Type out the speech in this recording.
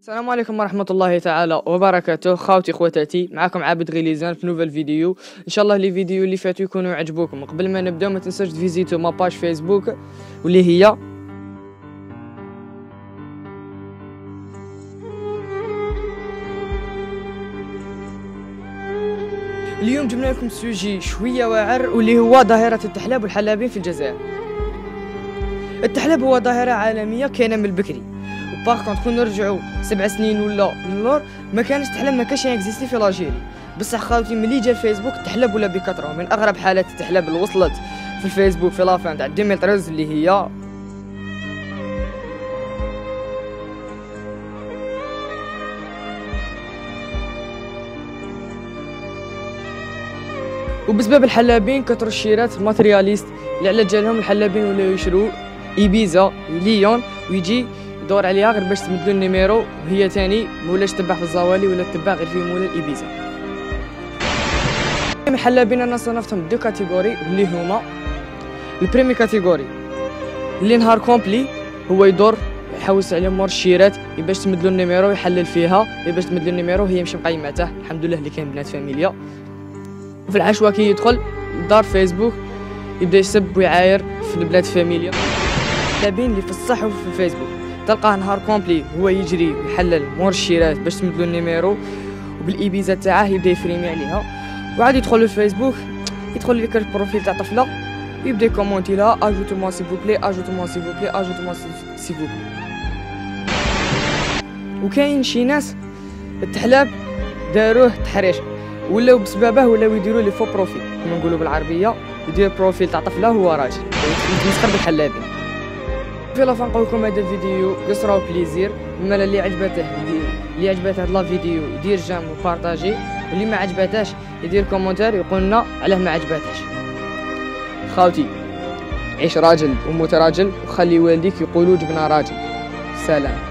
السلام عليكم ورحمة الله تعالى وبركاته. خاوتي خواتاتي، معكم عابد غليزان في نوفل فيديو. ان شاء الله لي فيديو اللي فاتوا يكونوا عجبوكم. قبل ما نبداو ما تنساوش تفيزيتو ما باج فيسبوك واللي هي اليوم جبنا لكم سوجي شويه واعر واللي هو ظاهرة التحلاب والحلابين في الجزائر. التحلاب هو ظاهرة عالمية كاينة من البكري، باغ كونط كون نرجعوا 7 سنين ولا للور ما كانش التحلاب، ما كانش اكزيستي في لاجيري. بصح خاوتي ملي جا الفيسبوك التحلاب ولا بكثره. من اغرب حالات التحلاب اللي وصلت في الفيسبوك في لافان تاع 2013 اللي هي وبسبب الحلابين كثروا الشيرات ماترياليست اللي على جالهم الحلابين ولاو يشرو ايبيزا ليون ويجي يدور عليها غير باش تمدلو النيميرو، وهي تاني مولاش تباع في الزوالي ولا تباع غير في مولا الايبيزا. الحلابين انا صنفتهم دو كاتيجوري اللي هما البريمي كاتيجوري اللي نهار كومبلي هو يدور يحوس على مور الشيرات باش تمدلو النيميرو يحلل فيها باش تمدلو النيميرو، هي مش مقيمته الحمد لله اللي كاين بنات فاميليا. وفي العشوة كي يدخل دار فيسبوك يبدا يسب ويعاير في البلاد فاميليا. الحلابين اللي في الصح وفي الفيسبوك تلقاه نهار كومبلي هو يجري ويحلل مور الشيرات باش تمدلو النيميرو وبالايبيزا تاعه يبدا يفريمي عليها، وعاد يدخل للفيسبوك يدخل لك البروفيل تاع طفله ويبدا يكومونتي لها اجوتو موا سي فوبلي اجوتو موا سي فوبلي اجوتو موا سي فوبلي. وكاين شي ناس التحلاب داروه تحريش ولاو بسببه ولاو يديروا لي فو بروفيل كما نقولوا بالعربيه، يدير بروفيل تاع طفله هو راجل يتمسخر بالحلابين. في لافان نقول لكم هذا الفيديو قصره وبليزير. مالا اللي عجبته هاد لا فيديو يدير جيم وبارطاجي، واللي ما عجبتهاش يدير كومونتير يقول لنا علاه ما عجبتهاش. خاوتي عيش راجل وموت راجل وخلي والديك يقولوا جبنا راجل. سلام.